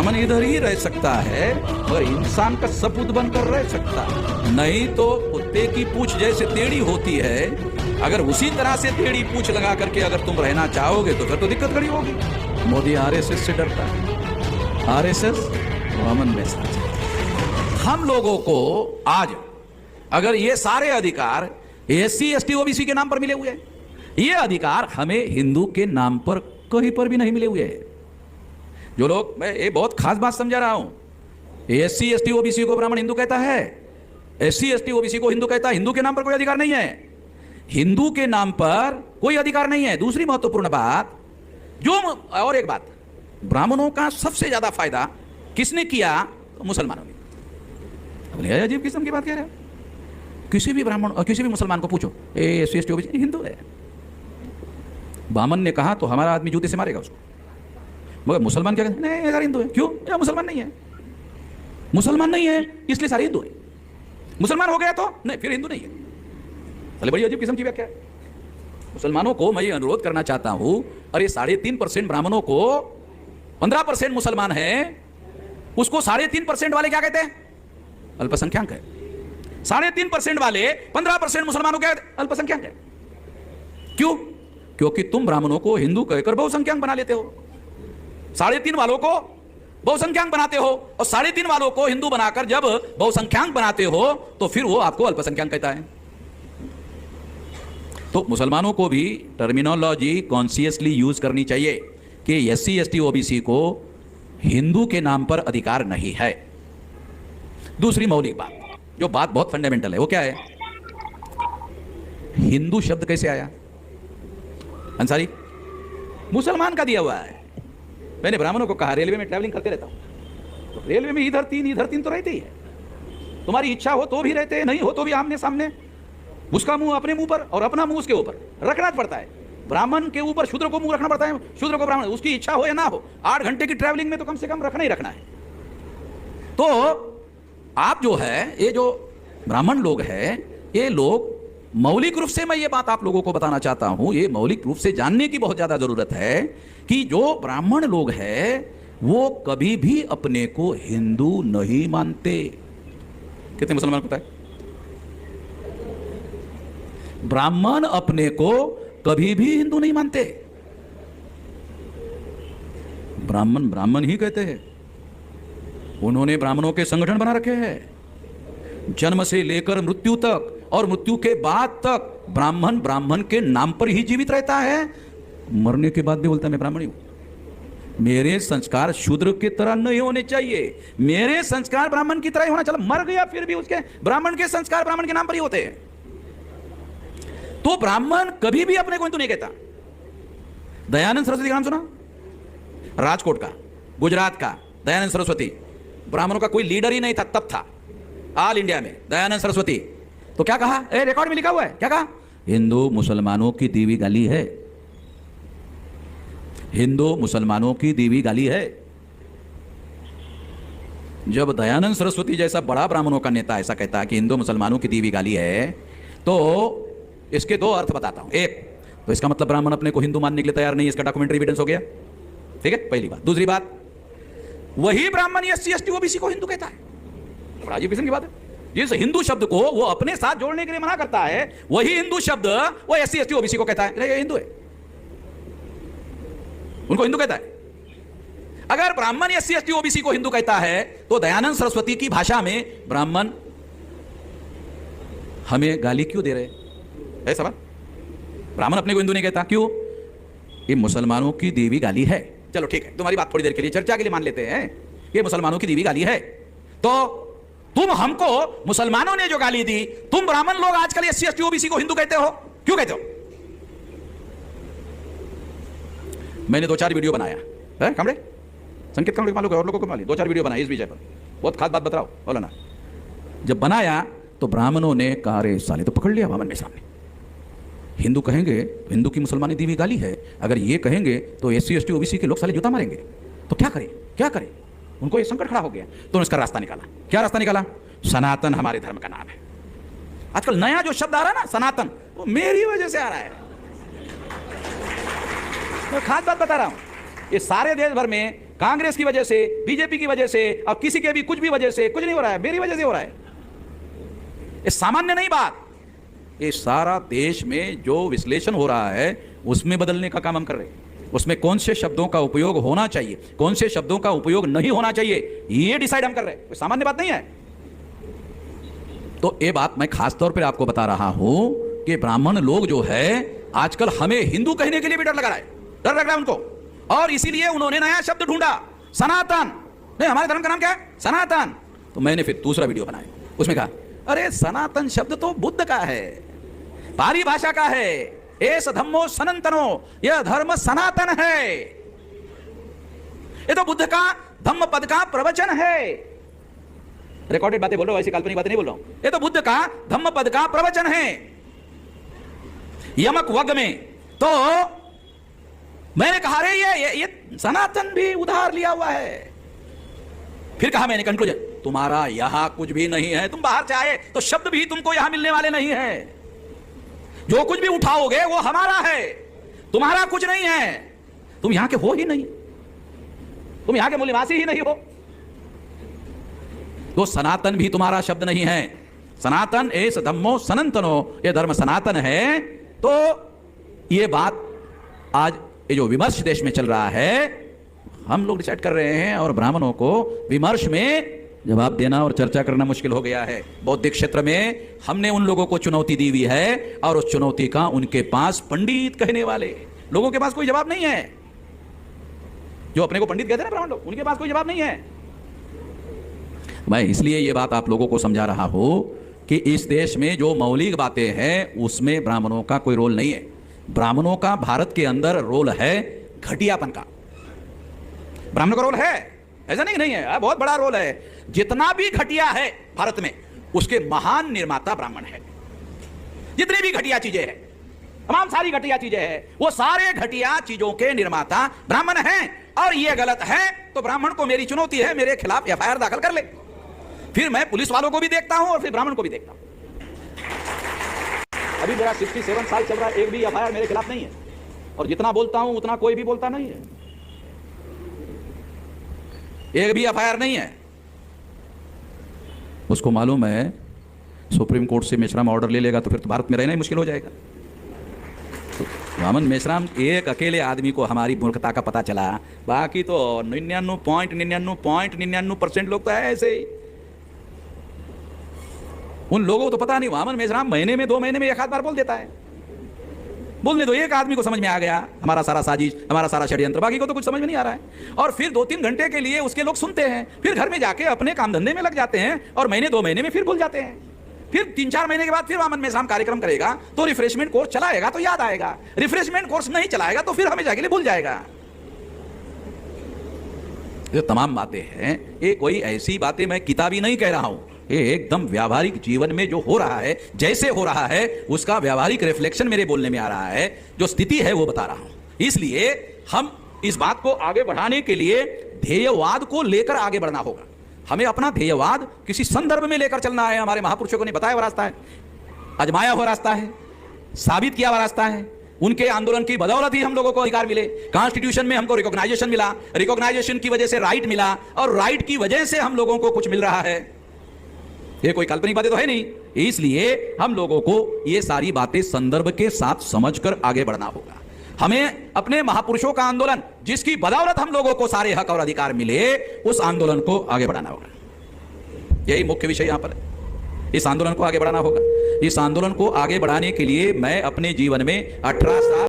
ब्राह्मण इधर ही रह सकता है और इंसान का सपूत बनकर रह सकता है, नहीं तो कुत्ते की पूंछ जैसे टेढ़ी होती है, अगर उसी तरह से टेढ़ी पूंछ लगा करके अगर तुम रहना चाहोगे तो फिर तो दिक्कत खड़ी होगी। मोदी आरएसएस से डरता है, आरएसएस ब्राह्मण में साथ है। हम लोगों को आज अगर ये सारे अधिकार एससी एसटी ओबीसी के नाम पर मिले हुए हैं, ये अधिकार हमें हिंदू के नाम पर कहीं पर भी नहीं मिले हुए हैं। जो लोग, मैं ये बहुत खास बात समझा रहा हूं, एससी एसटी ओबीसी को ब्राह्मण हिंदू कहता है, एससी एसटी ओबीसी को हिंदू कहता है, हिंदू के नाम पर कोई अधिकार नहीं है, हिंदू के नाम पर कोई अधिकार नहीं है। दूसरी महत्वपूर्ण बात जो, और एक बात, ब्राह्मणों का सबसे ज्यादा फायदा किसने किया? तो मुसलमानों ने। अजीब किस्म की बात कह रहे हैं। किसी भी ब्राह्मण और किसी भी मुसलमान को पूछो, एससी एसटी ओबीसी हिंदू है, बामन ने कहा तो हमारा आदमी जूते से मारेगा उसको, मगर मुसलमान क्या कहते हैं? नहीं यार हिंदू है। क्यों? यार मुसलमान नहीं है, मुसलमान नहीं है इसलिए सारे हिंदू है, मुसलमान हो गया तो नहीं फिर हिंदू नहीं है। चले, बड़ी अजीब किस्म की व्याख्या है। मुसलमानों को मैं ये अनुरोध करना चाहता हूं, अरे 3.5% ब्राह्मणों को 15% मुसलमान है, उसको 3.5% वाले क्या कहते हैं? अल्पसंख्यक है। 3.5% वाले 15% मुसलमानों क्या कहते हैं? अल्पसंख्यक है। क्यों? क्योंकि तुम ब्राह्मणों को हिंदू कहकर बहुसंख्यक बना लेते हो, 3.5 वालों को बहुसंख्यक बनाते हो, और 3.5 वालों को हिंदू बनाकर जब बहुसंख्यक बनाते हो तो फिर वो आपको अल्पसंख्यक कहता है। तो मुसलमानों को भी टर्मिनोलॉजी कॉन्शियसली यूज करनी चाहिए कि एससी एसटी ओबीसी को हिंदू के नाम पर अधिकार नहीं है। दूसरी मौलिक बात, जो बात बहुत फंडामेंटल है, वो क्या है? हिंदू शब्द कैसे आया? अंसारी, मुसलमान का दिया हुआ है। मैंने ब्राह्मणों को कहा, रेलवे में ट्रैवलिंग करते रहता हूं, तो रेलवे में इधर तीन तो रहते ही है। तुम्हारी इच्छा हो तो भी रहते हैं, नहीं हो तो भी आमने सामने, उसका मुंह अपने मुंह पर और अपना मुंह उसके ऊपर रखना पड़ता है। ब्राह्मण के ऊपर शूद्र को मुंह रखना पड़ता है, शूद्र को ब्राह्मण, उसकी इच्छा हो या ना हो, 8 घंटे की ट्रैवलिंग में तो कम से कम रखना ही रखना है। तो आप जो है, ये जो ब्राह्मण लोग हैं, ये लोग मौलिक रूप से, मैं ये बात आप लोगों को बताना चाहता हूं, ये मौलिक रूप से जानने की बहुत ज्यादा जरूरत है कि जो ब्राह्मण लोग हैं वो कभी भी अपने को हिंदू नहीं मानते। कितने मुसलमान पता है? ब्राह्मण अपने को कभी भी हिंदू नहीं मानते। ब्राह्मण ब्राह्मण ही कहते हैं। उन्होंने ब्राह्मणों के संगठन बना रखे हैं, जन्म से लेकर मृत्यु तक और मृत्यु के बाद तक ब्राह्मण ब्राह्मण के नाम पर ही जीवित रहता है। मरने के बाद भी बोलता है मैं ब्राह्मण हूं, मेरे संस्कार शूद्र की तरह नहीं होने चाहिए, मेरे संस्कार ब्राह्मण की तरह ही होना चाहिए। मर गया फिर भी उसके ब्राह्मण के संस्कार ब्राह्मण के नाम पर ही होते हैं। तो ब्राह्मण कभी भी अपने को हिंदू नहीं कहता। दयानंद सरस्वती का नाम सुना? राजकोट का, गुजरात का दयानंद सरस्वती, ब्राह्मणों का कोई लीडर ही नहीं था, तब था ऑल इंडिया में दयानंद सरस्वती। तो क्या कहा? रिकॉर्ड में लिखा हुआ है, क्या कहा? हिंदू मुसलमानों की दी हुई गाली है, हिंदू मुसलमानों की दी हुई गाली है। जब दयानंद सरस्वती जैसा बड़ा ब्राह्मणों का नेता ऐसा कहता है कि हिंदू मुसलमानों की दी हुई गाली है, तो इसके 2 अर्थ बताता हूं। एक तो इसका मतलब ब्राह्मण अपने को हिंदू मानने के लिए तैयार नहीं, इसका डॉक्यूमेंट्री एविडेंस हो गया, ठीक है, पहली बात। दूसरी बात, वही ब्राह्मण एससी एसटी ओबीसी को हिंदू कहता है। बड़ा अजीब किस्म की बात है। जिस हिंदू शब्द को वो अपने साथ जोड़ने के लिए मना करता है, वही हिंदू शब्द वो एससी एसटी ओबीसी को कहता है ये हिंदू है, उनको हिंदू कहता है। अगर ब्राह्मण एससी एसटी ओबीसी को हिंदू कहता है तो दयानंद सरस्वती की भाषा में ब्राह्मण हमें गाली क्यों दे रहे हैं? है सवाल। ब्राह्मण अपने को हिंदू नहीं कहता, क्यों? ये मुसलमानों की देवी गाली है। चलो ठीक है, तुम्हारी बात थोड़ी देर के लिए चर्चा के लिए मान लेते हैं, ये मुसलमानों की देवी गाली है। तो तुम हमको मुसलमानों ने जो गाली दी, तुम ब्राह्मण लोग आजकल एससी एसटी ओबीसी को हिंदू कहते हो, क्यों कहते हो? मैंने 2-4 वीडियो बनाया है, कामड़े संकेत कामड़े मालूम है, और लोगों को मालूम, 2-4 वीडियो बनाई इस विषय पर, बहुत खास बात बताओ बोला ना। जब बनाया तो ब्राह्मणों ने कहा रे साले तो पकड़ लिया बामन में सामने, हिंदू कहेंगे हिंदू की मुसलमानी दी हुई गाली है, अगर ये कहेंगे तो एससी एसटी ओबीसी के लोग साले जूता मारेंगे, तो क्या करें क्या करें? उनको ये संकट खड़ा हो गया, तो इसका रास्ता निकाला। क्या रास्ता निकाला? सनातन हमारे धर्म का नाम है। आजकल नया जो शब्द आ रहा है ना सनातन, वो मेरी वजह से आ रहा है। मैं खास बात बता रहा हूं, ये सारे देश भर में कांग्रेस की वजह से, बीजेपी की वजह से, अब किसी के भी कुछ भी वजह से कुछ नहीं हो रहा है, मेरी वजह से हो रहा है। ये सामान्य नहीं बात, ये सारा देश में जो विश्लेषण हो रहा है उसमें बदलने का काम हम कर रहे हैं। उसमें कौन से शब्दों का उपयोग होना चाहिए, कौन से शब्दों का उपयोग नहीं होना चाहिए, ये डिसाइड हम कर रहे हैं। कोई सामान्य बात नहीं है। तो ये बात मैं खास तौर पर आपको बता रहा हूं कि ब्राह्मण लोग जो है आजकल हमें हिंदू कहने के लिए भी डर लग रहा है, डर लग रहा है उनको, और इसीलिए उन्होंने नया शब्द ढूंढा, सनातन। नहीं, हमारे धर्म का नाम क्या है? सनातन। तो मैंने फिर दूसरा वीडियो बनाया, उसमें कहा अरे सनातन शब्द तो बुद्ध का है, पाली भाषा का है, एस धम्मो सनातनो, यह धर्म सनातन है, ये तो बुद्ध का धम्म पद का प्रवचन है। रिकॉर्डेड बातें बोल रहा हूं, ऐसी काल्पनिक बातें नहीं बोल रहा हूं। ये तो बुद्ध का धम्म पद का प्रवचन है यमक वग में। तो मैंने कहा रे ये सनातन भी उधार लिया हुआ है। फिर कहा मैंने कंक्लूजन, तुम्हारा यहां कुछ भी नहीं है, तुम बाहर चाहे तो शब्द भी तुमको यहां मिलने वाले नहीं है। जो कुछ भी उठाओगे वो हमारा है, तुम्हारा कुछ नहीं है। तुम यहां के हो ही नहीं, तुम यहां के मूल्यवासी ही नहीं हो। तो सनातन भी तुम्हारा शब्द नहीं है। सनातन एस धम्मो सनातनो, ये धर्म सनातन है। तो ये बात आज ये जो विमर्श देश में चल रहा है, हम लोग डिसाइड कर रहे हैं, और ब्राह्मणों को विमर्श में जवाब देना और चर्चा करना मुश्किल हो गया है। बौद्धिक क्षेत्र में हमने उन लोगों को चुनौती दी हुई है, और उस चुनौती का उनके पास पंडित कहने वाले लोगों के पास कोई जवाब नहीं है। जो अपने को पंडित कहते हैं ना ब्राह्मण लोग, उनके पास कोई जवाब नहीं है। मैं इसलिए ये बात आप लोगों को समझा रहा हूं कि इस देश में जो मौलिक बातें हैं उसमें ब्राह्मणों का कोई रोल नहीं है। ब्राह्मणों का भारत के अंदर रोल है घटियापन का। ब्राह्मणों का रोल है, ऐसा नहीं है, बहुत बड़ा रोल है। जितना भी घटिया है भारत में, उसके महान निर्माता ब्राह्मण है। जितनी भी घटिया चीजें हैं, तमाम सारी घटिया चीजें हैं, वो सारे घटिया चीजों के निर्माता ब्राह्मण हैं। और ये गलत है तो ब्राह्मण को मेरी चुनौती है, मेरे खिलाफ एफआईआर दाखिल कर ले। फिर मैं पुलिस वालों को भी देखता हूं और फिर ब्राह्मण को भी देखता हूं। अभी मेरा 67 साल चल रहा है, एक भी एफआईआर मेरे खिलाफ नहीं है, और जितना बोलता हूं उतना कोई भी बोलता नहीं है। एक भी एफआईआर नहीं है। उसको मालूम है सुप्रीम कोर्ट से मेश्राम ऑर्डर ले लेगा तो फिर तो भारत में रहना ही मुश्किल हो जाएगा। तो वामन मेश्राम एक अकेले आदमी को हमारी मूर्खता का पता चला, बाकी तो 99.99% लोग तो है ऐसे ही। उन लोगों को तो पता नहीं, वामन मेश्राम महीने में 2 महीने में एक आध बार बोल देता है। बोलने दो, एक आदमी को समझ में आ गया हमारा सारा साजिश, हमारा सारा षड्यंत्र, बाकी को तो कुछ समझ में नहीं आ रहा है। और फिर 2-3 घंटे के लिए उसके लोग सुनते हैं, फिर घर में जाके अपने काम धंधे में लग जाते हैं, और महीने 2 महीने में फिर भूल जाते हैं। फिर 3-4 महीने के बाद फिर वामन मेश्राम कार्यक्रम करेगा तो रिफ्रेशमेंट कोर्स चलाएगा तो याद आएगा, रिफ्रेशमेंट कोर्स नहीं चलाएगा तो फिर हमेशा के लिए भूल जाएगा। ये तमाम बातें हैं, ये कोई ऐसी बातें मैं किताबी नहीं कह रहा हूं, ये एकदम व्यावहारिक जीवन में जो हो रहा है, जैसे हो रहा है उसका व्यावहारिक रिफ्लेक्शन मेरे बोलने में आ रहा है। जो स्थिति है वो बता रहा हूं। इसलिए हम इस बात को आगे बढ़ाने के लिए ध्येयवाद को लेकर आगे बढ़ना होगा। हमें अपना ध्येयवाद किसी संदर्भ में लेकर चलना है। हमारे महापुरुषों ने बताया हुआ रास्ता है, आजमाया हुआ रास्ता है, साबित किया हुआ रास्ता है। उनके आंदोलन की बदौलत ही हम लोगों को अधिकार मिले। कॉन्स्टिट्यूशन में हमको रिकॉग्नाइजेशन मिला, रिकॉग्नाइजेशन की वजह से राइट मिला, और राइट की वजह से हम लोगों को कुछ मिल रहा है। ये कोई काल्पनिक बातें तो है नहीं। इसलिए हम लोगों को ये सारी बातें संदर्भ के साथ समझकर आगे बढ़ना होगा। हमें अपने महापुरुषों का आंदोलन, जिसकी बदौलत हम लोगों को सारे हक और अधिकार मिले, उस आंदोलन को आगे बढ़ाना होगा। यही मुख्य विषय यहां पर है। इस आंदोलन को आगे बढ़ाना होगा। इस आंदोलन को आगे बढ़ाने के लिए मैं अपने जीवन में 18 साल